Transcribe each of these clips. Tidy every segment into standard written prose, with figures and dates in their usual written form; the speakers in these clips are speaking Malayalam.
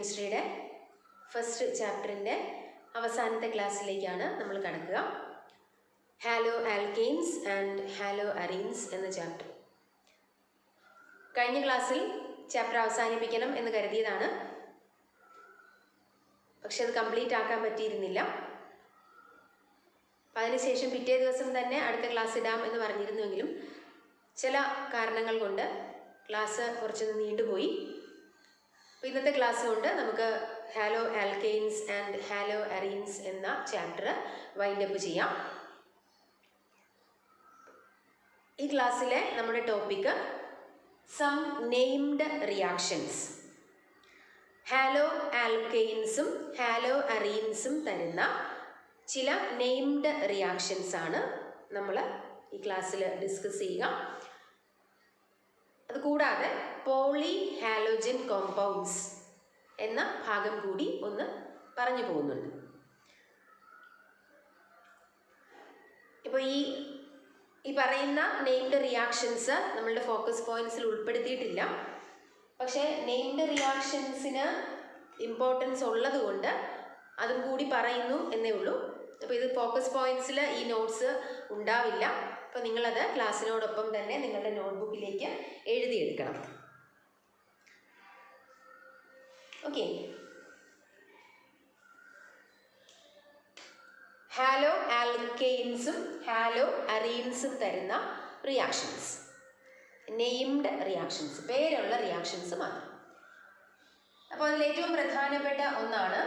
കെമിസ്ട്രിയുടെ ഫസ്റ്റ് ചാപ്റ്ററിൻ്റെ അവസാനത്തെ ക്ലാസ്സിലേക്കാണ് നമ്മൾ കടക്കുക. ഹാലോ ആൽക്കെയിൻസ് ആൻഡ് ഹാലോ അറീൻസ് എന്ന ചാപ്റ്റർ. കഴിഞ്ഞ ക്ലാസ്സിൽ ചാപ്റ്റർ അവസാനിപ്പിക്കണം എന്ന് കരുതിയതാണ്, പക്ഷെ അത് കംപ്ലീറ്റ് ആക്കാൻ പറ്റിയിരുന്നില്ല. അപ്പം അതിനുശേഷം പിറ്റേ ദിവസം തന്നെ അടുത്ത ക്ലാസ് ഇടാം എന്ന് പറഞ്ഞിരുന്നുവെങ്കിലും ചില കാരണങ്ങൾ കൊണ്ട് ക്ലാസ് കുറച്ചൊന്ന് നീണ്ടുപോയി. അപ്പോൾ ഇന്നത്തെ ക്ലാസ് കൊണ്ട് നമുക്ക് ഹാലോ ആൽക്കെയിൻസ് ആൻഡ് ഹാലോ അറീൻസ് എന്ന ചാപ്റ്റർ വൈൻഡപ്പ് ചെയ്യാം. ഈ ക്ലാസ്സിലെ നമ്മുടെ ടോപ്പിക്ക് സം നെയിംഡ് റിയാക്ഷൻസ്. ഹാലോ ആൽക്കെയിൻസും ഹാലോ അറീൻസും തരുന്ന ചില നെയിംഡ് റിയാക്ഷൻസ് ആണ് നമ്മൾ ഈ ക്ലാസ്സിൽ ഡിസ്കസ് ചെയ്യുക. അതുകൂടാതെ പോളി ഹാലോജൻ കോമ്പൗണ്ട്സ് എന്ന ഭാഗം കൂടി ഒന്ന് പറഞ്ഞു പോകുന്നുണ്ട്. ഇപ്പോൾ ഈ പറയുന്ന നെയിംഡ് റിയാക്ഷൻസ് നമ്മളുടെ ഫോക്കസ് പോയിന്റ്സിൽ ഉൾപ്പെടുത്തിയിട്ടില്ല, പക്ഷേ നെയിംഡ് റിയാക്ഷൻസിന് ഇമ്പോർട്ടൻസ് ഉള്ളത് കൊണ്ട് അതും കൂടി പറയുന്നു എന്നേ ഉള്ളൂ. അപ്പോൾ ഇത് ഫോക്കസ് പോയിന്റ്സിൽ ഈ നോട്ട്സ് ഉണ്ടാവില്ല. അപ്പോൾ നിങ്ങളത് ക്ലാസ്സിനോടൊപ്പം തന്നെ നിങ്ങളുടെ നോട്ട്ബുക്കിലേക്ക് എഴുതിയെടുക്കണം. ഓക്കെ, ഹാലോ ആൽക്കെയിൻസും ഹാലോ അറീൻസും തരുന്ന റിയാക്ഷൻസ്, നെയിംഡ് റിയാക്ഷൻസ്, പേരുള്ള റിയാക്ഷൻസ് മാത്രം. അപ്പോൾ അതിൽ ഏറ്റവും പ്രധാനപ്പെട്ട ഒന്നാണ്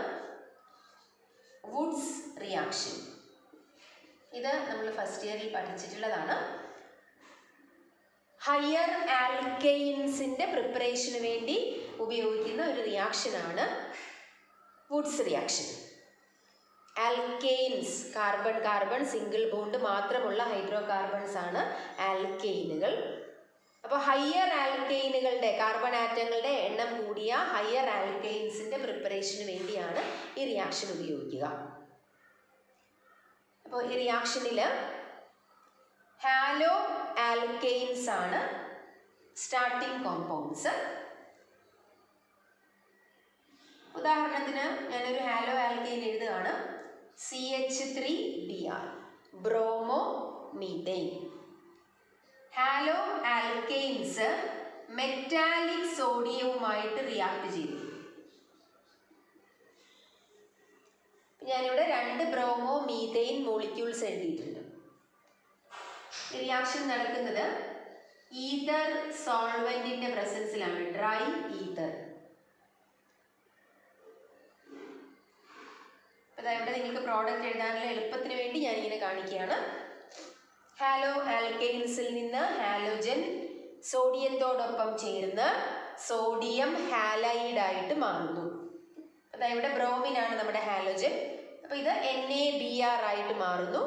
വുഡ്സ് റിയാക്ഷൻ. ഇത് നമ്മൾ ഫസ്റ്റ് ഇയറിൽ പഠിച്ചിട്ടുള്ളതാണ്. ഹയർ ആൽക്കെയിൻസിൻ്റെ പ്രിപ്പറേഷന് വേണ്ടി ഉപയോഗിക്കുന്ന ഒരു റിയാക്ഷനാണ് Wurtz reaction. Alkanes, carbon carbon single bond മാത്രമുള്ള ഹൈഡ്രോ കാർബൺസ് ആണ് ആൽക്കെയിനുകൾ. അപ്പോൾ ഹയർ ആൽക്കെയിനുകളുടെ, കാർബൺ ആറ്റങ്ങളുടെ എണ്ണം കൂടിയ ഹയർ ആൽക്കെയിൻസിൻ്റെ പ്രിപ്പറേഷന് വേണ്ടിയാണ് ഈ റിയാക്ഷൻ ഉപയോഗിക്കുക. അപ്പോൾ ഈ റിയാക്ഷനിൽ ഹാലോ ആൽക്കെയിൻസ് ആണ് സ്റ്റാർട്ടിംഗ് കോമ്പൗണ്ട്സ്. ഉദാഹരണത്തിന് ഞാനൊരു ഹാലോ ആൽക്കെയിൻ എഴുതുകയാണ്. CH3Br, bromomethane. Haloalkanes metallic സോഡിയവുമായിട്ട് റിയാക്ട് ചെയ്തു. ഞാനിവിടെ 2 ബ്രോമോ മീഥെയ്ൻ മോളിക്യൂൾസ് എഴുതിയിട്ടുണ്ട്. റിയാക്ഷൻ നടക്കുന്നത് ഈതർ സോൾവെന്റിന്റെ പ്രസൻസിലാണ്, ഡ്രൈ ഈതർ. ഇവിടെ നിങ്ങൾക്ക് പ്രോഡക്റ്റ് എഴുതാനുള്ള എളുപ്പത്തിന് വേണ്ടി ഞാനിങ്ങനെ കാണിക്കുകയാണ്. ഹാലോ ആൽക്കെയിൻസിൽ നിന്ന് ഹാലോജൻ സോഡിയത്തോടൊപ്പം ചേർന്ന് സോഡിയം ഹാലൈഡായിട്ട് മാറുന്നു. അതായത് ഇവിടെ ബ്രോമിനാണ് നമ്മുടെ ഹാലോജൻ. അപ്പോൾ ഇത് NaBr ആയിട്ട് മാറുന്നു.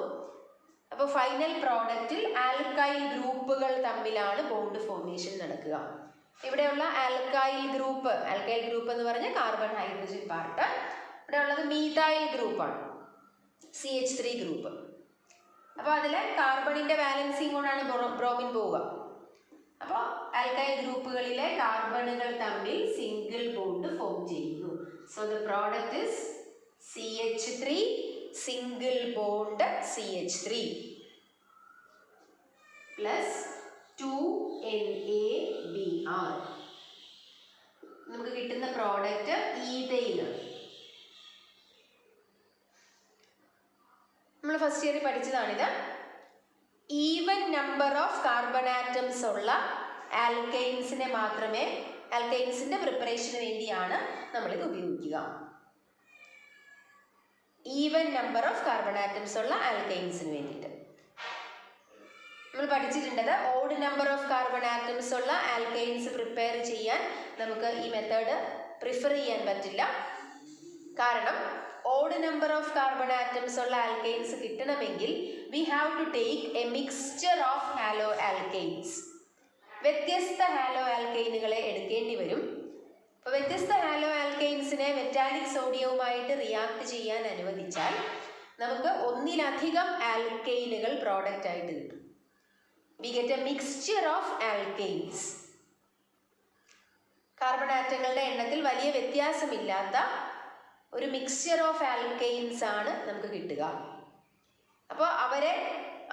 അപ്പോൾ ഫൈനൽ പ്രോഡക്റ്റിൽ ആൽക്കൈൽ ഗ്രൂപ്പുകൾ തമ്മിലാണ് ബോണ്ട് ഫോർമേഷൻ നടക്കുക. ഇവിടെയുള്ള ആൽക്കൈൽ ഗ്രൂപ്പ് എന്ന് പറഞ്ഞാൽ കാർബൺ ഹൈഡ്രജൻ പാർട്ട്. ഇവിടെ ഉള്ളത് മീഥൈൽ ഗ്രൂപ്പാണ്, CH3 ഗ്രൂപ്പ്. അപ്പോൾ അതിൽ കാർബണിൻ്റെ വാലൻസിങ് കൊണ്ടാണ് ബ്രോമിൻ പോവുക. അപ്പോൾ ആൽക്കൈൽ ഗ്രൂപ്പുകളിലെ കാർബണുകൾ തമ്മിൽ സിംഗിൾ ബോണ്ട് ഫോം ചെയ്യുന്നു. So the product is CH3 single bond CH3 plus 2NaBr. നമുക്ക് കിട്ടുന്ന പ്രോഡക്റ്റ് ഈഥെയ്ൻ. നമ്മൾ ഫസ്റ്റ് ഇയറിൽ പഠിച്ചതാണിത്. Even number of carbon atoms ഉള്ള ആൽക്കെയിൻസിനെ മാത്രമേ, ആൽക്കെയിൻസിൻ്റെ പ്രിപ്പറേഷന് വേണ്ടിയാണ് നമ്മളിത് ഉപയോഗിക്കുക. Even number of carbon atoms ഉള്ള ആൽക്കെയിൻസിന് വേണ്ടിയിട്ട്. നമ്മൾ പഠിച്ചിട്ടുണ്ടത് odd number of carbon atoms ഉള്ള ആൽക്കെയിൻസ് പ്രിപ്പയർ ചെയ്യാൻ നമുക്ക് ഈ മെത്തേഡ് പ്രിഫർ ചെയ്യാൻ പറ്റില്ല. കാരണം odd number of carbon atoms ഉള്ള ആൽക്കെയിൻസ് കിട്ടണമെങ്കിൽ we have to take a mixture of halo alkanes. വ്യത്യസ്ത ഹാലോ ആൽക്കെയിനുകളെ എടുക്കേണ്ടി വരും. അപ്പോൾ വ്യത്യസ്ത ഹാലോ ആൽക്കെയിൻസിനെ മെറ്റാലിക് സോഡിയവുമായിട്ട് റിയാക്ട് ചെയ്യാൻ അനുവദിച്ചാൽ നമുക്ക് ഒന്നിലധികം ആൽക്കെയിനുകൾ പ്രോഡക്റ്റ് ആയിട്ട് കിട്ടും. We get a mixture of alkanes. Carbon ആറ്റങ്ങളുടെ എണ്ണത്തിൽ വലിയ വ്യത്യാസമില്ലാത്ത ഒരു മിക്സ്ചർ ഓഫ് ആൽക്കെയിൻസ് ആണ് നമുക്ക് കിട്ടുക. അപ്പോൾ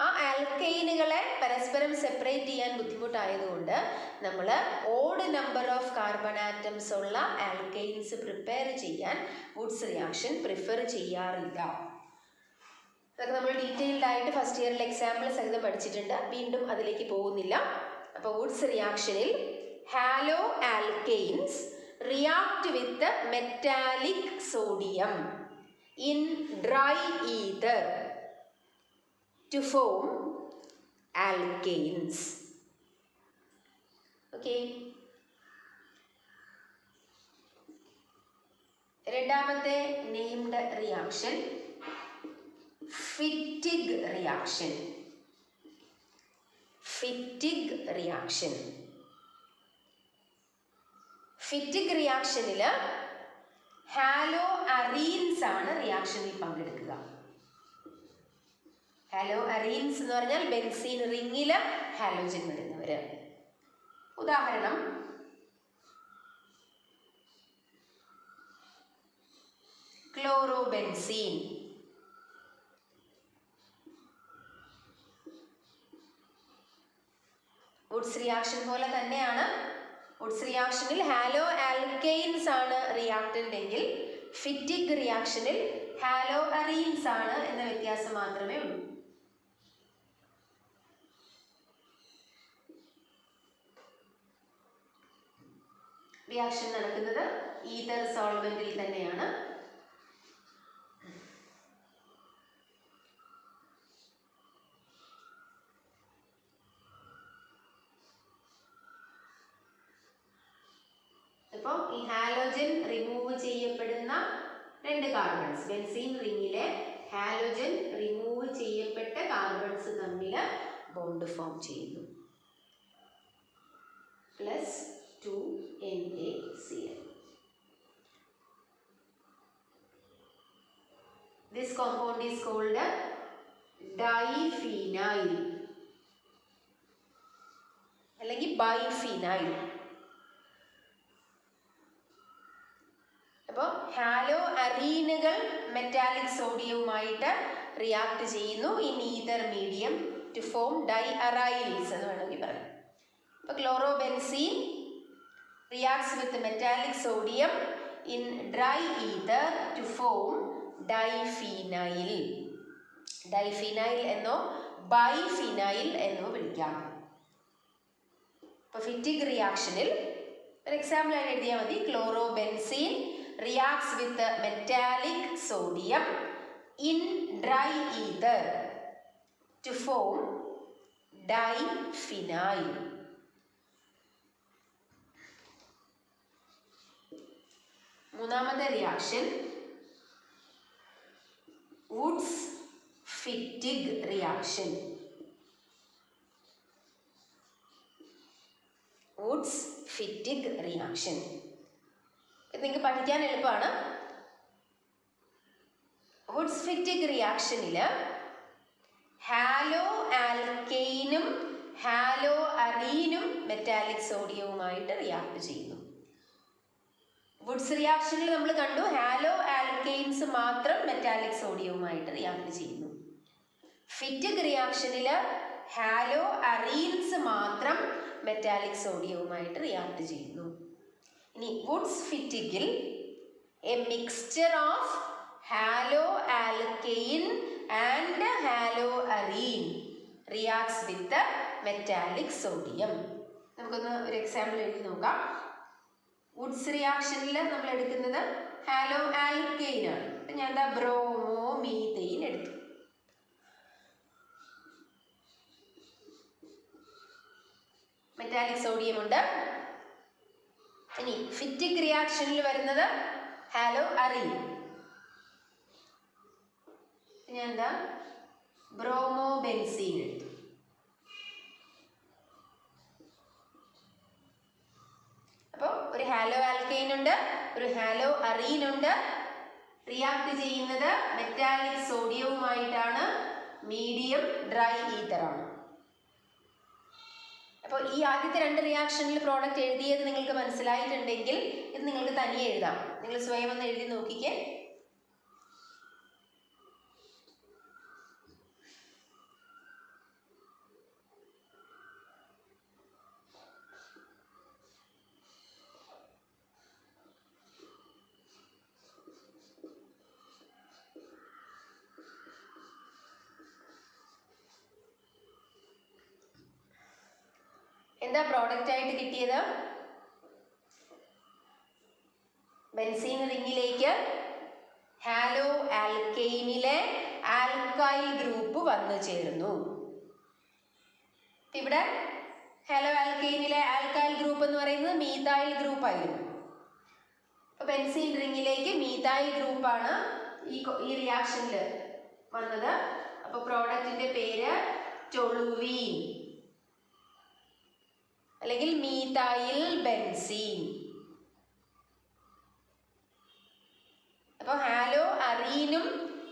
ആ ആൽക്കെയിനുകളെ പരസ്പരം സെപ്പറേറ്റ് ചെയ്യാൻ ബുദ്ധിമുട്ടായതുകൊണ്ട് നമ്മൾ odd number of carbon atoms ഉള്ള ആൽക്കെയിൻസ് പ്രിപ്പയർ ചെയ്യാൻ വുഡ്സ് റിയാക്ഷൻ പ്രിഫർ ചെയ്യാറില്ല. അതൊക്കെ നമ്മൾ ഡീറ്റെയിൽഡ് ആയിട്ട് ഫസ്റ്റ് ഇയറിൽ എക്സാമ്പിൾ സഹിതം പഠിച്ചിട്ടുണ്ട്, വീണ്ടും അതിലേക്ക് പോകുന്നില്ല. അപ്പോൾ വുഡ്സ് റിയാക്ഷനിൽ haloalkanes react with the metallic sodium in dry ether to form alkanes. Okay. രണ്ടാമത്തെ named reaction Fittig reaction. Fittig reaction. Fittig റിയാക്ഷനിൽ ഹാലോ അറീൻസ് ആണ് റിയാക്ഷനിൽ പങ്കെടുക്കുക. ഹാലോ അറീൻസ് എന്ന് പറഞ്ഞാൽ ബെൻസീൻ റിങ്ങിൽ ഹാലോജൻ വരുന്നവര്. ഉദാഹരണം ക്ലോറോബെൻസീൻ, വുഡ്സ് റിയാക്ഷൻ പോലെ തന്നെയാണ്. വുഡ്സ് റിയാക്ഷനിൽ ഹാലോ ആൽക്കെയിൻസ് ആണ് റിയാക്ടന്റ് എങ്കിൽ ഫിറ്റിഗ് റിയാക്ഷനിൽ ഹാലോ അറീൻസ് ആണ് എന്ന വ്യത്യാസം മാത്രമേ ഉള്ളൂ. റിയാക്ഷൻ നടക്കുന്നത് ഈതർ സോൾവെന്റിൽ തന്നെയാണ്. ഇപ്പോൾ ഈ ഹാലോജൻ റിമൂവ് ചെയ്യപ്പെടുന്ന രണ്ട് കാർബൺസ്, ബെൻസീൻ റിങ്ങിലെ ഹാലോജൻ റിമൂവ് ചെയ്യപ്പെട്ട കാർബൺസ് തമ്മിൽ ബോണ്ട് ഫോം ചെയ്യുന്നു. Plus 2NaCl. This compound is called diphenyl അല്ലെങ്കിൽ ബൈഫിനൈൽ. അപ്പോൾ ഹാലോ അറീനുകൾ മെറ്റാലിക് സോഡിയവുമായിട്ട് റിയാക്ട് ചെയ്യുന്നു in ether medium to form diaryls എന്ന് വേണമെങ്കിൽ പറയാം. അപ്പോൾ chlorobenzene reacts with metallic sodium in dry ether to form diphenyl. Diphenyl എന്നോ ബൈഫിനൈൽ എന്നോ വിളിക്കാം. അപ്പോൾ ഫിറ്റിഗ് റിയാക്ഷനിൽ ഒരു എക്സാമ്പിൾ ആയിട്ട് എഴുതിയാൽ മതി. Chlorobenzene reacts with the metallic sodium in dry ether to form diphenyl. മൂന്നാമത്തെ reaction Wurtz Fittig reaction. Wurtz Fittig reaction നിങ്ങൾക്ക് പഠിക്കാൻ എളുപ്പമാണ്. വുഡ്സ് ഫിറ്റിഗ് റിയാക്ഷനിൽ ഹാലോ ആൽക്കെയിനും ഹാലോ അറീനും മെറ്റാലിക് സോഡിയവുമായിട്ട് റിയാക്ട് ചെയ്യുന്നു. വുഡ്സ് റിയാക്ഷനിൽ നമ്മൾ കണ്ടു ഹാലോ ആൽക്കെയിൻസ് മാത്രം മെറ്റാലിക് സോഡിയവുമായിട്ട് റിയാക്ട് ചെയ്യുന്നു. ഫിറ്റിഗ് റിയാക്ഷനിൽ ഹാലോ അറീൻസ് മാത്രം മെറ്റാലിക് സോഡിയവുമായിട്ട് റിയാക്ട് ചെയ്യുന്നു. ഇനി വുഡ്സ് ഫിറ്റിഗിൽ a mixture of hello alkane and hello അറീൻ reacts with metallic sodium. നമുക്കൊന്ന് ഒരു എക്സാമ്പിൾ എഴുതി നോക്കാം. വുഡ്സ് റിയാക്ഷനിൽ നമ്മൾ എടുക്കുന്നത് ഹാലോ ആൽക്കെയിൻ ആണ്. അപ്പം ഞാൻ എന്താ ബ്രോമോ മീതെയിൻ എടുത്തു. മെറ്റാലിക് സോഡിയം ഉണ്ട്. ഇനി ഫിറ്റിഗ് റിയാക്ഷനിൽ വരുന്നത് ഹാലോ അറീൻ. ഞാൻ എന്താ ബ്രോമോ ബെൻസീൻ എടുത്തു. അപ്പോൾ ഒരു ഹാലോ ആൽക്കെയിൻ ഉണ്ട്, ഒരു ഹാലോ അറീൻ ഉണ്ട്. റിയാക്ട് ചെയ്യുന്നത് മെറ്റാലിക് സോഡിയവുമായിട്ടാണ്. മീഡിയം ഡ്രൈ ഈതർ ആണ്. അപ്പോൾ ഈ ആദ്യത്തെ 2 റിയാക്ഷനിൽ പ്രോഡക്റ്റ് എഴുതിയത് നിങ്ങൾക്ക് മനസ്സിലായിട്ടുണ്ടെങ്കിൽ ഇത് നിങ്ങൾക്ക് തനിയെ എഴുതാം. നിങ്ങൾ സ്വയം ഒന്ന് എഴുതി നോക്കിക്കേ. എന്താ പ്രോഡക്റ്റ് ആയിട്ട് കിട്ടിയത്? ബെൻസീൻ റിങ്ങിലേക്ക് ഹാലോ ആൽക്കെയിനിലെ ആൽക്കൈൽ ഗ്രൂപ്പ് വന്നു ചേരുന്നു. ഇവിടെ ഹാലോ ആൽക്കെയിനിലെ ആൽക്കൈൽ ഗ്രൂപ്പ് എന്ന് പറയുന്നത് മീഥൈൽ ഗ്രൂപ്പ് ആയിരുന്നു. അപ്പോൾ ബെൻസീൻ റിങ്ങിലേക്ക് മീഥൈൽ ഗ്രൂപ്പാണ് ഈ റിയാക്ഷനിൽ വന്നത്. അപ്പോൾ പ്രോഡക്റ്റിന്റെ പേര് ടൊളുവീൻ അല്ലെങ്കിൽ മീഥൈൽ ബെൻസീൻ. അപ്പോൾ ഹാലോ അറീനും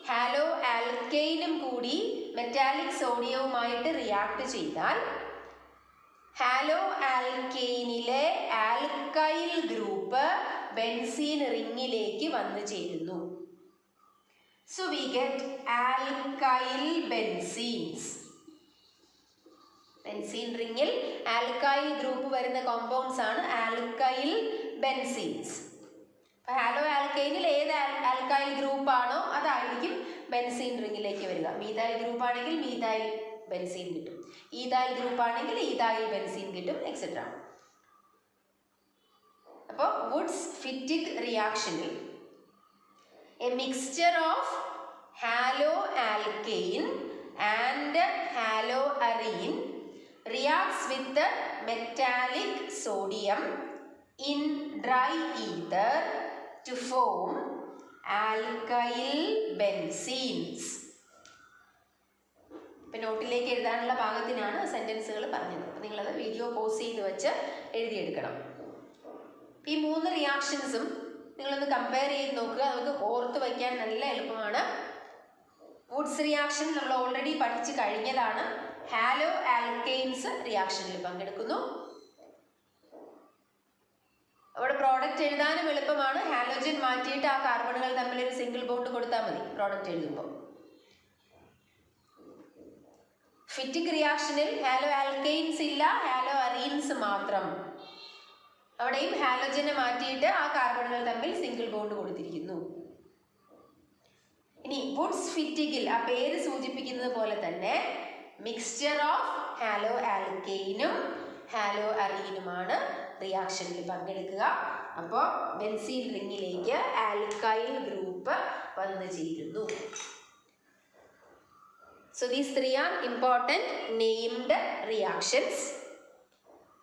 ഹാലോ ആൽക്കെയിനും കൂടി മെറ്റാലിക് സോഡിയവുമായിട്ട് റിയാക്ട് ചെയ്താൽ ഹാലോ ആൽക്കെയിനിലെ ആൽക്കൈൽ ഗ്രൂപ്പ് ബെൻസീൻ റിങ്ങിലേക്ക് വന്നു ചേരുന്നു. So we get alkyl benzenes. Benzene റിങ്ങിൽ ആൽക്കൈൽ ഗ്രൂപ്പ് വരുന്ന കോമ്പൗണ്ട്സ് ആണ് ആൽക്കൈൽ ബെൻസീൻസ്. ഹാലോ ആൽക്കെയിനിൽ ഏത് ആൽക്കൈൽ ഗ്രൂപ്പ് ആണോ അതായിരിക്കും ബെൻസീൻ റിങ്ങിലേക്ക് വരിക. മീഥൈൽ ഗ്രൂപ്പ് ആണെങ്കിൽ മീഥൈൽ ബെൻസീൻ കിട്ടും, ഈഥൈൽ ഗ്രൂപ്പ് ആണെങ്കിൽ ഈഥൈൽ ബെൻസീൻ കിട്ടും, എക്സെട്ര. അപ്പോൾ വുഡ്സ് ഫിറ്റിക് റിയാക്ഷനിൽ a mixture of hello alkane and hello arene reacts with the metallic sodium in dry ether to form alkyl benzenes. ഇപ്പം നോട്ടിലേക്ക് എഴുതാനുള്ള പാകത്തിനാണ് സെൻറ്റൻസുകൾ പറഞ്ഞത്. അപ്പം നിങ്ങളത് വീഡിയോ പോസ് ചെയ്ത് വെച്ച് എഴുതിയെടുക്കണം. ഈ 3 റിയാക്ഷൻസും നിങ്ങളൊന്ന് കമ്പയർ ചെയ്ത് നോക്കുക. നമുക്ക് ഓർത്ത് വയ്ക്കാൻ നല്ല എളുപ്പമാണ്. വുഡ്സ് റിയാക്ഷൻ നമ്മൾ ഓൾറെഡി പഠിച്ചു കഴിഞ്ഞതാണ്. ഹാലോ ആൽക്കെയിൻസ് റിയാക്ഷനിൽ പങ്കെടുക്കുന്നു. അവിടെ പ്രോഡക്റ്റ് എഴുതാനും എളുപ്പമാണ്. ഹാലോജൻ മാറ്റിയിട്ട് ആ കാർബണുകൾ തമ്മിൽ ഒരു സിംഗിൾ ബോണ്ട് കൊടുത്താൽ മതി പ്രോഡക്റ്റ് എഴുതുമ്പോൾ. ഫിറ്റിക് റിയാക്ഷനിൽ ഹാലോ ആൽക്കെയിൻസ് ഇല്ല, ഹാലോ അറീൻസ് മാത്രം. അവിടെയും ഹാലോജനെ മാറ്റിയിട്ട് ആ കാർബണുകൾ തമ്മിൽ സിംഗിൾ ബോണ്ട് കൊടുത്തിരിക്കുന്നു. ഇനി വുഡ്സ് ഫിറ്റിക്കിൽ ആ പേര് സൂചിപ്പിക്കുന്നത് പോലെ തന്നെ മിക്സ്ചർ ഓഫ് ഹാലോ ആൽക്കെയിനും ഹാലോ അറീനുമാണ് റിയാക്ഷനിൽ പങ്കെടുക്കുക. അപ്പോൾ ബെൻസീൻ റിങ്ങിലേക്ക് ആൽക്കൈൽ ഗ്രൂപ്പ് വന്നു ചേരുന്നു. So these 3 are important named reactions.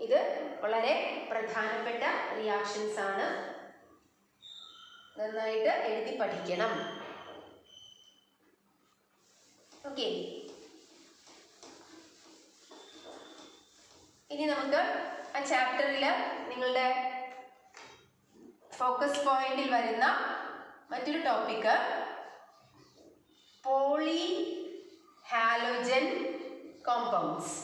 ഇത് വളരെ പ്രധാനപ്പെട്ട റിയാക്ഷൻസ് ആണ്. നന്നായിട്ട് എഴുതി പഠിക്കണം. ഓക്കെ, ഇനി നമുക്ക് ആ ചാപ്റ്ററിൽ നിങ്ങളുടെ ഫോക്കസ് പോയിന്റിൽ വരുന്ന മറ്റൊരു topic poly halogen compounds.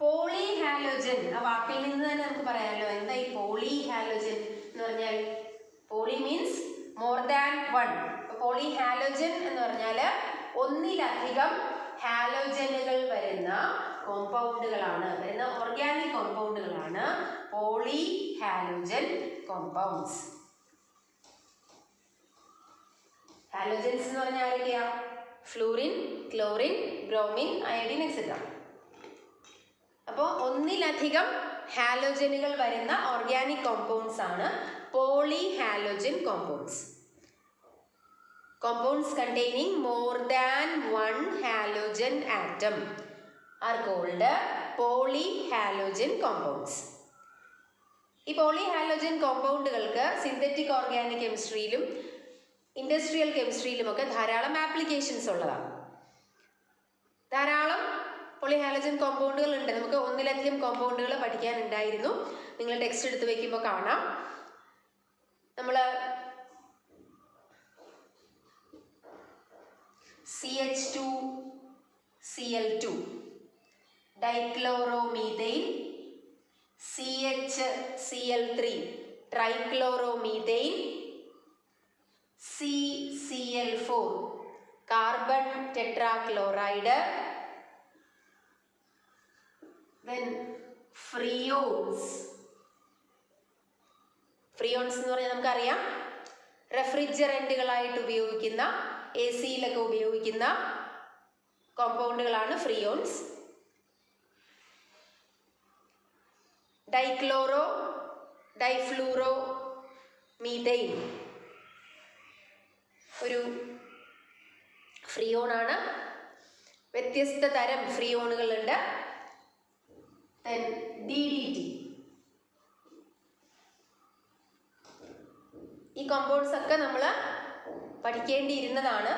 Poly halogen ആ വാക്കിൽ നിന്ന് തന്നെ നമുക്ക് പറയാമല്ലോ. എന്താ ഈ പോളി ഹാലോജൻ എന്ന് പറഞ്ഞാൽ? Poly means more than 1. Poly halogen എന്ന് പറഞ്ഞാൽ ഒന്നിലധികം ഹാലോജനുകൾ വരുന്ന കോമ്പൗണ്ടുകളാണ്, വരുന്ന ഓർഗാനിക് കോമ്പൗണ്ടുകളാണ് പോളി ഹാലോജൻ കോമ്പൗണ്ട്സ്. ഹാലോജൻസ് എന്ന് പറഞ്ഞാൽ ആരൊക്കെയാ? Fluorine, chlorine, bromine, iodine, etcetera. അപ്പോൾ ഒന്നിലധികം ഹാലോജനുകൾ വരുന്ന ഓർഗാനിക് കോമ്പൗണ്ട്സ് ആണ് poly halogen compounds. Compounds containing more than 1 halogen atom are called polyhalogen compounds. ഈ പോളിഹാലോജൻ കോമ്പൗണ്ടുകൾക്ക് സിന്തറ്റിക് ഓർഗാനിക് കെമിസ്ട്രിയിലും ഇൻഡസ്ട്രിയൽ കെമിസ്ട്രിയിലുമൊക്കെ ധാരാളം ആപ്ലിക്കേഷൻസ് ഉള്ളതാണ്. ധാരാളം പോളിഹാലോജൻ കോമ്പൗണ്ടുകൾ ഉണ്ട്. നമുക്ക് ഒന്നിലധികം കോമ്പൗണ്ടുകൾ പഠിക്കാനുണ്ടായിരുന്നു. നിങ്ങൾ ടെക്സ്റ്റ് എടുത്ത് വയ്ക്കുമ്പോൾ കാണാം. നമ്മൾ CH2Cl2, ഡൈക്ലോറോമീഥൈൻ, CHCl3, ട്രൈക്ലോറോമീഥൈൻ, CCl4, carbon tetrachloride. Then ഫ്രിയോൺസ്. ഫ്രിയോൺസ് എന്ന് പറഞ്ഞാൽ നമുക്കറിയാം റെഫ്രിജറൻറ്റുകളായിട്ട് ഉപയോഗിക്കുന്ന, AC-യിലൊക്കെ ഉപയോഗിക്കുന്ന കോമ്പൗണ്ടുകളാണ് ഫ്രിയോൺസ്. ഡൈക്ലോറോ ഡൈഫ്ലൂറോ മീഥൈൻ ഒരു ഫ്രിയോണാണ്. വ്യത്യസ്ത തരം ഫ്രിയോണുകളുണ്ട്. DDT. ഈ കോമ്പൗണ്ട്സ് ഒക്കെ നമ്മൾ പഠിക്കേണ്ടിയിരുന്നതാണ്.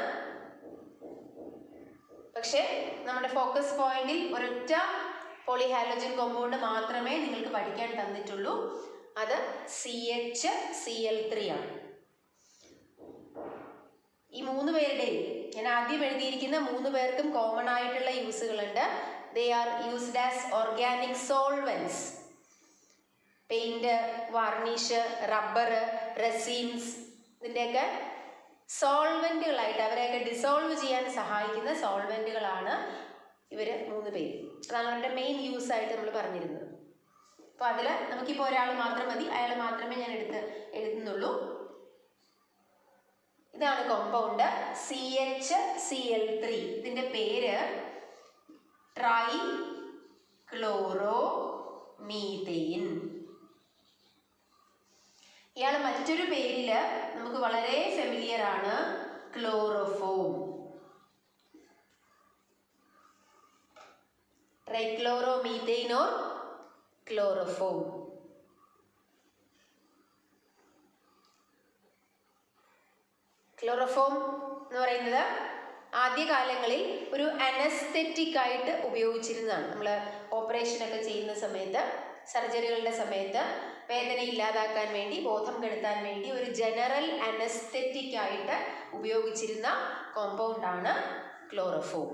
പക്ഷേ നമ്മുടെ ഫോക്കസ് പോയിന്റിൽ ഒരൊറ്റ പോളിഹാലോജൻ കോമ്പൗണ്ട് മാത്രമേ നിങ്ങൾക്ക് പഠിക്കാൻ തന്നിട്ടുള്ളൂ. അത് CHCl3 ആണ്. ഈ 3 പേരുടെയും ഞാൻ ആദ്യം എഴുതിയിരിക്കുന്ന 3 പേർക്കും കോമൺ ആയിട്ടുള്ള യൂസുകളുണ്ട്. They are used as organic solvents. Paint, varnish, rubber, resins, ഇതിൻ്റെയൊക്കെ സോൾവെൻറ്റുകളായിട്ട് അവരെയൊക്കെ ഡിസോൾവ് ചെയ്യാൻ സഹായിക്കുന്ന സോൾവെൻറ്റുകളാണ് ഇവർ 3 പേര്. അതാണ് അവരുടെ മെയിൻ യൂസ് ആയിട്ട് നമ്മൾ പറഞ്ഞിരുന്നത്. അപ്പോൾ അതിൽ നമുക്കിപ്പോൾ ഒരാൾ മാത്രം മതി, അയാൾ മാത്രമേ ഞാൻ എഴുതുന്നുള്ളൂ. ഇതാണ് കോമ്പൗണ്ട് CHCl3. ഇതിൻ്റെ പേര് ട്രൈക്ലോറോമീഥൈൻ. ഇയാൾ മറ്റൊരു പേരിൽ നമുക്ക് വളരെ ഫെമിലിയർ ആണ്, chloroform. Trichloromethane or chloroform. Chloroform എന്ന് പറയുന്നത് ആദ്യകാലങ്ങളിൽ ഒരു അനസ്തെറ്റിക് ആയിട്ട് ഉപയോഗിച്ചിരുന്നതാണ്. നമ്മൾ ഓപ്പറേഷനൊക്കെ ചെയ്യുന്ന സമയത്ത്, സർജറികളുടെ സമയത്ത് വേദന ഇല്ലാതാക്കാൻ വേണ്ടി, ബോധം കെടുത്താൻ വേണ്ടി ഒരു ജനറൽ അനസ്തെറ്റിക് ആയിട്ട് ഉപയോഗിച്ചിരുന്ന കോമ്പൗണ്ടാണ് ക്ലോറോഫോം.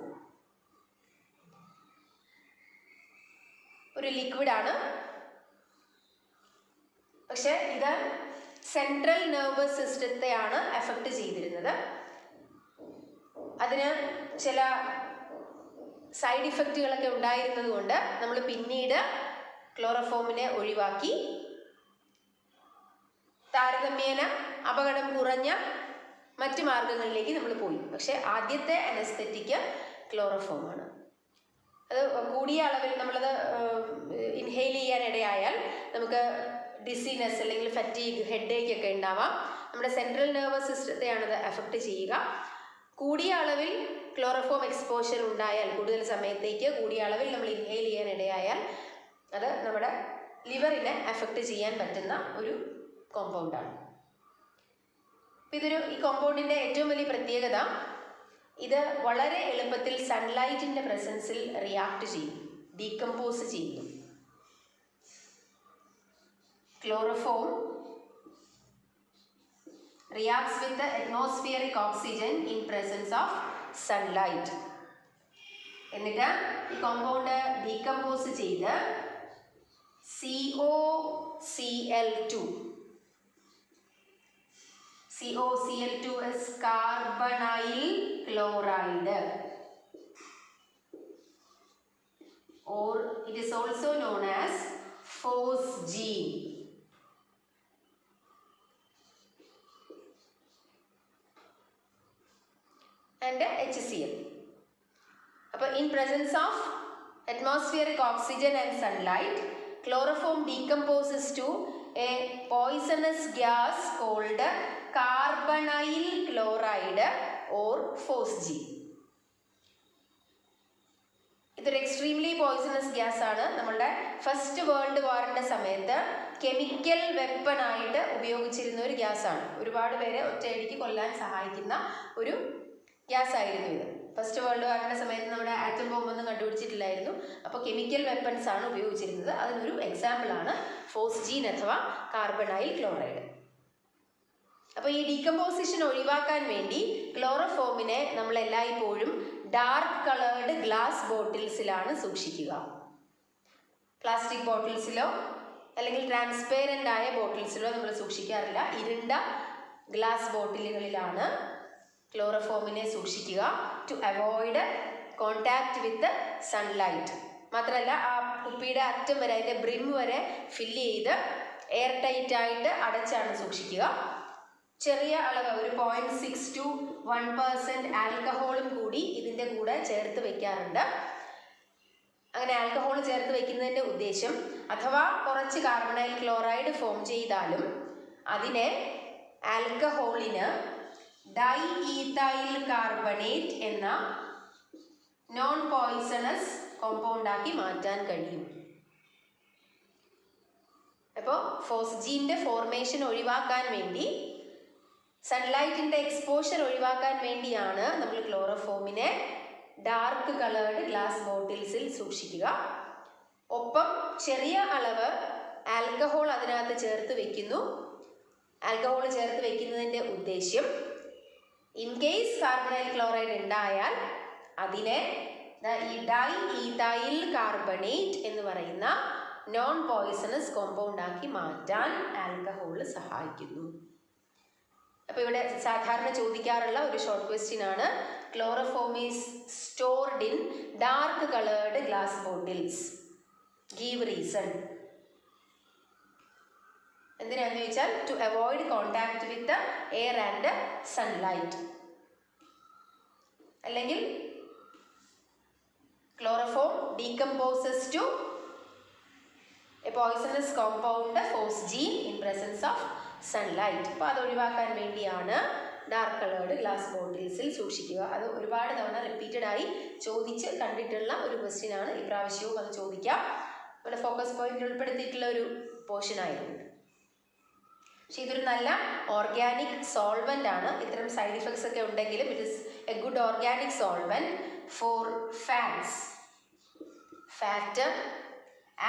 ഒരു ലിക്വിഡാണ്. പക്ഷെ ഇത് സെൻട്രൽ നെർവസ് സിസ്റ്റത്തെയാണ് എഫക്റ്റ് ചെയ്തിരുന്നത്. അതിന് ചില സൈഡ് ഇഫക്റ്റുകളൊക്കെ ഉണ്ടായിരുന്നത് കൊണ്ട് നമ്മൾ പിന്നീട് ക്ലോറോഫോമിനെ ഒഴിവാക്കി താരതമ്യേന അപകടം കുറഞ്ഞ മറ്റു മാർഗങ്ങളിലേക്ക് നമ്മൾ പോയി. പക്ഷെ ആദ്യത്തെ അനസ്തെറ്റിക് ക്ലോറോഫോമാണ്. അത് കൂടിയ അളവിൽ നമ്മളത് ഇൻഹെയിൽ ചെയ്യാനിടയായാൽ നമുക്ക് ഡിസീനസ് അല്ലെങ്കിൽ ഫറ്റീഗ്, ഹെഡേക്ക് ഒക്കെ ഉണ്ടാവാം. നമ്മുടെ സെൻട്രൽ നെർവസ് സിസ്റ്റത്തെയാണത് എഫക്റ്റ് ചെയ്യുക. കൂടിയ അളവിൽ ക്ലോറോഫോം എക്സ്പോഷർ ഉണ്ടായാൽ, കൂടുതൽ സമയത്തേക്ക് കൂടിയ അളവിൽ നമ്മൾ ഇൻഹെയിൽ ചെയ്യാനിടയായാൽ അത് നമ്മുടെ ലിവറിനെ എഫക്റ്റ് ചെയ്യാൻ പറ്റുന്ന ഒരു കോമ്പൗണ്ടാണ്. ഈ കോമ്പൗണ്ടിൻ്റെ ഏറ്റവും വലിയ പ്രത്യേകത, ഇത് വളരെ എളുപ്പത്തിൽ സൺലൈറ്റിൻ്റെ പ്രസൻസിൽ റിയാക്ട് ചെയ്യും, ഡീകമ്പോസ് ചെയ്യും. Chloroform reacts with the atmospheric oxygen in presence of sunlight. എന്നിട്ട് ഈ കോമ്പൗണ്ട് ഡീകമ്പോസ് ചെയ്ത് COCl2 is carbonyl chloride, or it is also known as phosgene. And HCl. അപ്പോൾ in presence of atmospheric oxygen and sunlight, chloroform decomposes to a poisonous gas called carbonyl chloride or phosgene. ഇതൊരു എക്സ്ട്രീംലി പോയിസണസ് ഗ്യാസ് ആണ്. നമ്മളുടെ ഫസ്റ്റ് വേൾഡ് വാറിൻ്റെ സമയത്ത് കെമിക്കൽ വെപ്പണായിട്ട് ഉപയോഗിച്ചിരുന്ന ഒരു ഗ്യാസാണ്. ഒരുപാട് പേരെ ഒറ്റയടിക്ക് കൊല്ലാൻ സഹായിക്കുന്ന ഒരു ഗ്യാസ് ആയിരുന്നു ഇത്. ഫസ്റ്റ് വേൾഡ് വാറിൻ്റെ സമയത്ത് നമ്മുടെ ആറ്റം ബോംബൊന്നും കണ്ടുപിടിച്ചിട്ടില്ലായിരുന്നു. അപ്പോൾ കെമിക്കൽ വെപ്പൺസ് ആണ് ഉപയോഗിച്ചിരുന്നത്. അതിനൊരു എക്സാമ്പിളാണ് ഫോസ്ജീൻ അഥവാ കാർബണൈൽ ക്ലോറൈഡ്. അപ്പോൾ ഈ ഡീകമ്പോസിഷൻ ഒഴിവാക്കാൻ വേണ്ടി ക്ലോറോഫോമിനെ നമ്മൾ എല്ലായ്പ്പോഴും ഡാർക്ക് കളേർഡ് ഗ്ലാസ് ബോട്ടിൽസിലാണ് സൂക്ഷിക്കുക. പ്ലാസ്റ്റിക് ബോട്ടിൽസിലോ അല്ലെങ്കിൽ ട്രാൻസ്പെയറൻ്റ് ആയ ബോട്ടിൽസിലോ നമ്മൾ സൂക്ഷിക്കാറില്ല. ഇരുണ്ട ഗ്ലാസ് ബോട്ടിലുകളിലാണ് ക്ലോറോഫോമിനെ സൂക്ഷിക്കുക, to avoid contact with sunlight. മാത്രമല്ല ആ കുപ്പിയുടെ അറ്റം വരെ, അതിൻ്റെ ബ്രിം വരെ ഫില്ല് ചെയ്ത് എയർ ടൈറ്റ് ആയിട്ട് അടച്ചാണ് സൂക്ഷിക്കുക. ചെറിയ അളവ്, ഒരു 0.6 to 1% ആൽക്കഹോളും കൂടി ഇതിൻ്റെ കൂടെ ചേർത്ത് വെക്കാറുണ്ട്. അങ്ങനെ ആൽക്കഹോൾ ചേർത്ത് വെക്കുന്നതിൻ്റെ ഉദ്ദേശം, അഥവാ കുറച്ച് കാർബണൈൽ ക്ലോറൈഡ് ഫോം ചെയ്താലും അതിനെ ആൽക്കഹോളിന് ഡൈ ഈഥൈൽ കാർബണേറ്റ് എന്ന നോൺ പോയിസണസ് കോമ്പൗണ്ടാക്കി മാറ്റാൻ കഴിയും. അപ്പോൾ ഫോസ്ജീൻ്റെ ഫോർമേഷൻ ഒഴിവാക്കാൻ വേണ്ടി, സൺലൈറ്റിൻ്റെ എക്സ്പോഷർ ഒഴിവാക്കാൻ വേണ്ടിയാണ് നമ്മൾ ക്ലോറോഫോമിനെ ഡാർക്ക് കളേർഡ് ഗ്ലാസ് ബോട്ടിൽസിൽ സൂക്ഷിക്കുക. ഒപ്പം ചെറിയ അളവ് ആൽക്കഹോൾ അതിനകത്ത് ചേർത്ത് വെക്കുന്നു. ആൽക്കഹോൾ ചേർത്ത് വെക്കുന്നതിൻ്റെ ഉദ്ദേശ്യം, ഇൻ കേസ് കാർബണൈൽ ക്ലോറൈഡ് ഉണ്ടായാൽ അതിനെ ഈ ഡൈ ഈഥൈൽ കാർബണേറ്റ് എന്ന് പറയുന്ന നോൺ പോയിസണസ് കോമ്പൗണ്ടാക്കി മാറ്റാൻ ആൽക്കഹോൾ സഹായിക്കുന്നു. അപ്പോൾ ഇവിടെ സാധാരണ ചോദിക്കാറുള്ള ഒരു ഷോർട്ട് ക്വസ്റ്റ്യൻ ആണ്, chloroform is stored in dark coloured glass bottles, give reason. എന്തിനാണെന്ന് ചോദിച്ചാൽ, to avoid contact with air and sunlight. അല്ലെങ്കിൽ chloroform decomposes to a poisonous compound phosgene in presence of sunlight. അപ്പോൾ അത് ഒഴിവാക്കാൻ വേണ്ടിയാണ് ഡാർക്ക് കളേർഡ് ഗ്ലാസ് ബോട്ടിൽസിൽ സൂക്ഷിക്കുക. അത് ഒരുപാട് തവണ റിപ്പീറ്റഡ് ആയി ചോദിച്ച് കണ്ടിട്ടുള്ള ഒരു ക്വസ്റ്റ്യൻ ആണ്. ഇപ്രാവശ്യവും അത് ചോദിക്കാം. നമ്മുടെ ഫോക്കസ് പോയിന്റിൽ ഉൾപ്പെടുത്തിയിട്ടുള്ള ഒരു പോർഷൻ ആയതുകൊണ്ട്. പക്ഷെ ഇതൊരു നല്ല ഓർഗാനിക് സോൾവെൻ്റ് ആണ്. ഇത്തരം സൈഡ് ഇഫക്ട്സ് ഒക്കെ ഉണ്ടെങ്കിലും it is a good organic solvent for fats, fat,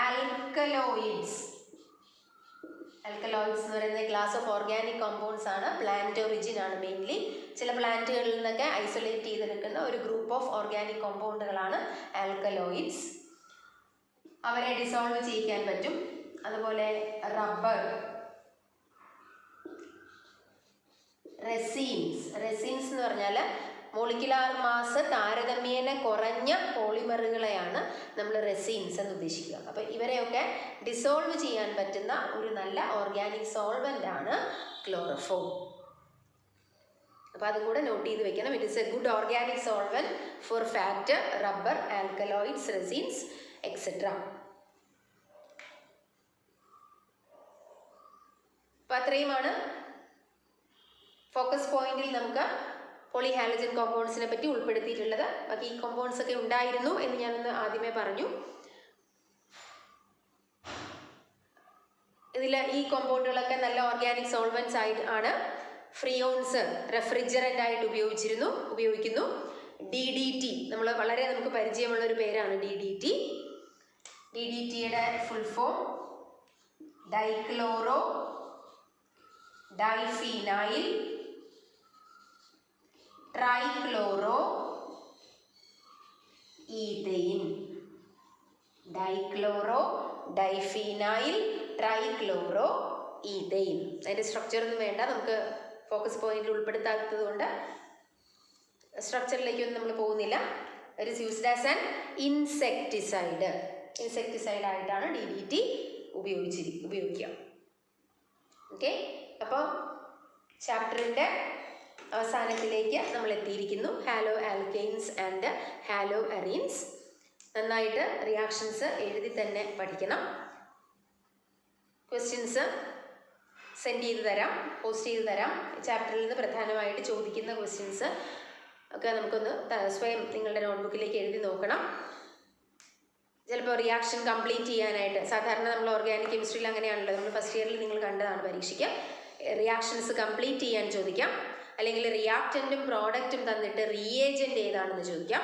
alkaloids. Alkaloids എന്ന് പറയുന്നത് ക്ലാസ് ഓഫ് ഓർഗാനിക് കോമ്പൗണ്ട്സ് ആണ്. പ്ലാന്റ് ഒറിജിൻ ആണ് മെയിൻലി. ചില പ്ലാന്റുകളിൽ നിന്നൊക്കെ ഐസൊലേറ്റ് ചെയ്തെടുക്കുന്ന ഒരു ഗ്രൂപ്പ് ഓഫ് ഓർഗാനിക് കോമ്പൗണ്ടുകളാണ് ആൽക്കലോയിഡ്സ്. അവരെ ഡിസോൾവ് ചെയ്യിക്കാൻ പറ്റും. അതുപോലെ റബ്ബർ, റെസീൻസ്. റെസീൻസ് എന്ന് പറഞ്ഞാൽ മോളിക്കുലാർ മാസ് താരതമ്യേന കുറഞ്ഞ പോളിമറുകളെയാണ് നമ്മൾ റെസീൻസ് എന്ന് ഉദ്ദേശിക്കുക. അപ്പോൾ ഇവരെയൊക്കെ ഡിസോൾവ് ചെയ്യാൻ പറ്റുന്ന ഒരു നല്ല ഓർഗാനിക് സോൾവെൻ്റ് ആണ് ക്ലോറോഫോം. അപ്പോൾ അതും കൂടെ നോട്ട് ചെയ്ത് വെക്കണം. It is a good organic solvent for fat, rubber, alkaloids, resins etcetera. അപ്പോൾ അത്രയുമാണ് ഫോക്കസ് പോയിന്റിൽ നമുക്ക് പോളിഹാലജൻ കോമ്പൗണ്ട്സിനെ പറ്റി ഉൾപ്പെടുത്തിയിട്ടുള്ളത്. ബാക്കി ഈ കോമ്പൗണ്ട്സ് ഒക്കെ ഉണ്ടായിരുന്നു എന്ന് ഞാനൊന്ന് ആദ്യമേ പറഞ്ഞു. ഇതിൽ ഈ കോമ്പൗണ്ടുകളൊക്കെ നല്ല ഓർഗാനിക് സോൾവെൻറ്റ്സ് ആണ്. ഫ്രിയോൺസ് റെഫ്രിജറൻ്റ് ആയിട്ട് ഉപയോഗിക്കുന്നു. DDT നമ്മൾ നമുക്ക് പരിചയമുള്ള ഒരു പേരാണ് DDT. DDTയുടെ full form dichloro diphenyl trichloro ethane. Dichloro diphenyl trichloro ethane. അതിൻ്റെ സ്ട്രക്ചർ ഒന്നും വേണ്ട, നമുക്ക് ഫോക്കസ് പോയിന്റിൽ ഉൾപ്പെടുത്താത്തത് കൊണ്ട് സ്ട്രക്ചറിലേക്കൊന്നും നമ്മൾ പോകുന്നില്ല. It is used as an insecticide. ഇൻസെക്ടിസൈഡായിട്ടാണ് DDT ഉപയോഗിക്കുക. ഓക്കെ, അപ്പോൾ ചാപ്റ്ററിൻ്റെ അവസാനത്തിലേക്ക് നമ്മൾ എത്തിയിരിക്കുന്നു. Halo alkanes and hello arenes. നന്നായിട്ട് റിയാക്ഷൻസ് എഴുതി തന്നെ പഠിക്കണം. ക്വസ്റ്റ്യൻസ് സെൻഡ് ചെയ്ത് തരാം, പോസ്റ്റ് ചെയ്ത് തരാം. ചാപ്റ്ററിൽ നിന്ന് പ്രധാനമായിട്ട് ചോദിക്കുന്ന ക്വസ്റ്റ്യൻസ് ഒക്കെ നമുക്കൊന്ന് സ്വയം നിങ്ങളുടെ നോട്ട്ബുക്കിലേക്ക് എഴുതി നോക്കണം. ചിലപ്പോൾ റിയാക്ഷൻ കംപ്ലീറ്റ് ചെയ്യാനായിട്ട്, സാധാരണ നമ്മൾ ഓർഗാനിക് കെമിസ്ട്രിയിൽ അങ്ങനെയാണല്ലോ, നമ്മൾ ഫസ്റ്റ് ഇയറിൽ നിങ്ങൾ കണ്ടതാണ് പരീക്ഷയ്ക്ക്. റിയാക്ഷൻസ് കംപ്ലീറ്റ് ചെയ്യാൻ ചോദിക്കാം. അല്ലെങ്കിൽ റിയാക്റ്റൻറ്റും പ്രോഡക്റ്റും തന്നിട്ട് റിയേജൻറ്റ് ഏതാണെന്ന് ചോദിക്കാം.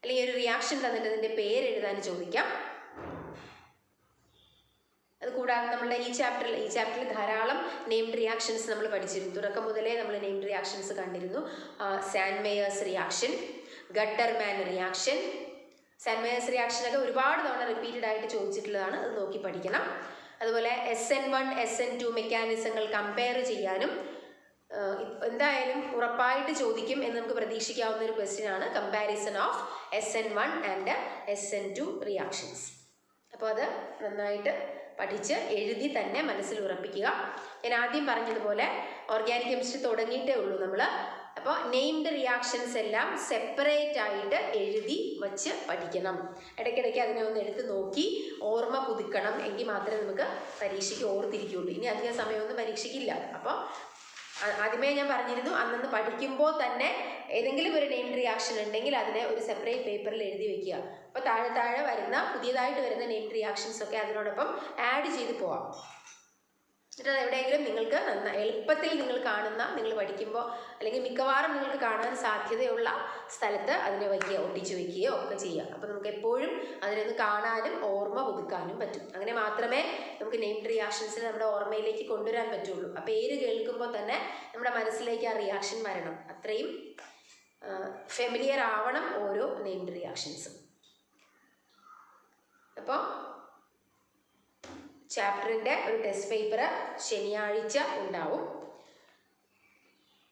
അല്ലെങ്കിൽ ഒരു റിയാക്ഷൻ തന്നിട്ട് അതിൻ്റെ പേര് എഴുതാൻ ചോദിക്കാം. അത് കൂടാതെ നമ്മുടെ ഈ ചാപ്റ്ററിൽ ധാരാളം നെയിംഡ് റിയാക്ഷൻസ് നമ്മൾ പഠിച്ചിരുന്നു. തുടക്കം മുതലേ നമ്മൾ നെയിംഡ് റിയാക്ഷൻസ് കണ്ടിരുന്നു. സാൻമേയേഴ്സ് റിയാക്ഷൻ, ഗട്ടർമാൻ റിയാക്ഷൻ. സാൻമേയേഴ്സ് റിയാക്ഷനൊക്കെ ഒരുപാട് തവണ റിപ്പീറ്റഡ് ആയിട്ട് ചോദിച്ചിട്ടുള്ളതാണ്, അത് നോക്കി പഠിക്കണം. അതുപോലെ SN1 SN2 മെക്കാനിസങ്ങൾ കമ്പയർ ചെയ്യാനും എന്തായാലും ഉറപ്പായിട്ട് ചോദിക്കും എന്ന് നമുക്ക് പ്രതീക്ഷിക്കാവുന്ന ഒരു ക്വസ്റ്റ്യൻ ആണ് comparison of SN1 and SN2 reactions. അപ്പോൾ അത് നന്നായിട്ട് പഠിച്ച് എഴുതി തന്നെ മനസ്സിൽ ഉറപ്പിക്കുക. ഞാൻ ആദ്യം പറഞ്ഞതുപോലെ ഓർഗാനിക് കെമിസ്ട്രി തുടങ്ങിയിട്ടേ ഉള്ളൂ നമ്മൾ. അപ്പോൾ നെയിംഡ് റിയാക്ഷൻസ് എല്ലാം സെപ്പറേറ്റ് ആയിട്ട് എഴുതി വച്ച് പഠിക്കണം. ഇടയ്ക്കിടയ്ക്ക് അതിനെ ഒന്ന് എടുത്ത് നോക്കി ഓർമ്മ പുതുക്കണം. എങ്കിൽ മാത്രമേ നമുക്ക് പരീക്ഷയ്ക്ക് ഓർത്തിരിക്കുകയുള്ളൂ. ഇനി അധികം സമയമൊന്നും പരീക്ഷയ്ക്കില്ല. അപ്പോൾ ആദ്യമേ ഞാൻ പറഞ്ഞിരുന്നു, അന്നന്ന് പഠിക്കുമ്പോൾ തന്നെ ഏതെങ്കിലും ഒരു നെയിംഡ് റിയാക്ഷൻ ഉണ്ടെങ്കിൽ അതിനെ ഒരു സെപ്പറേറ്റ് പേപ്പറിൽ എഴുതി വെക്കുക. അപ്പോൾ താഴെ വരുന്ന പുതിയതായിട്ട് വരുന്ന നെയിംഡ് റിയാക്ഷൻസ് ഒക്കെ അതിനോടൊപ്പം ആഡ് ചെയ്ത് പോവാം. എന്നിട്ട് അത് എവിടെയെങ്കിലും നിങ്ങൾക്ക് എളുപ്പത്തിൽ നിങ്ങൾ പഠിക്കുമ്പോൾ അല്ലെങ്കിൽ മിക്കവാറും നിങ്ങൾക്ക് കാണാൻ സാധ്യതയുള്ള സ്ഥലത്ത് അതിനെ ഒട്ടിച്ചു വയ്ക്കുകയോ ഒക്കെ ചെയ്യുക. അപ്പോൾ നമുക്ക് എപ്പോഴും അതിനൊന്ന് കാണാനും ഓർമ്മ പുതുക്കാനും പറ്റും. അങ്ങനെ മാത്രമേ നമുക്ക് നെയിംഡ് റിയാക്ഷൻസിനെ നമ്മുടെ ഓർമ്മയിലേക്ക് കൊണ്ടുവരാൻ പറ്റുള്ളൂ. ആ പേര് കേൾക്കുമ്പോൾ തന്നെ നമ്മുടെ മനസ്സിലേക്ക് ആ റിയാക്ഷൻ വരണം. അത്രയും ഫെമിലിയർ ആവണം ഓരോ നെയിംഡ് റിയാക്ഷൻസും. അപ്പോൾ ചാപ്റ്ററിൻ്റെ ഒരു ടെസ്റ്റ് പേപ്പർ ശനിയാഴ്ച ഉണ്ടാവും.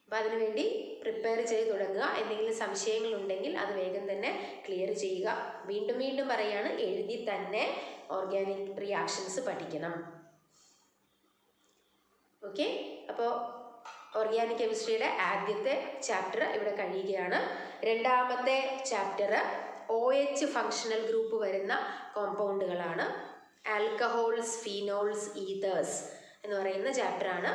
അപ്പോൾ അതിനുവേണ്ടി പ്രിപ്പയർ ചെയ്ത് തുടങ്ങുക. എന്തെങ്കിലും സംശയങ്ങളുണ്ടെങ്കിൽ അത് വേഗം തന്നെ ക്ലിയർ ചെയ്യുക. വീണ്ടും പറയാണ്, എഴുതി തന്നെ ഓർഗാനിക് റിയാക്ഷൻസ് പഠിക്കണം. ഓക്കെ, അപ്പോൾ ഓർഗാനിക് കെമിസ്ട്രിയുടെ ആദ്യത്തെ ചാപ്റ്റർ ഇവിടെ കഴിയുകയാണ്. രണ്ടാമത്തെ ചാപ്റ്റർ OH ഫങ്ഷണൽ ഗ്രൂപ്പ് വരുന്ന കോമ്പൗണ്ടുകളാണ്. ആൽക്കഹോൾസ്, ഫീനോൾസ്, ഈതേഴ്സ് എന്ന് പറയുന്ന ചാപ്റ്ററാണ്.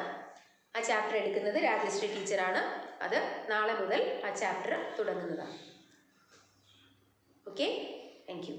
ആ ചാപ്റ്റർ എടുക്കുന്നത് രാജശ്രീ ടീച്ചറാണ്. അത് നാളെ മുതൽ ആ ചാപ്റ്റർ തുടങ്ങുന്നതാണ്. Okay, thank U.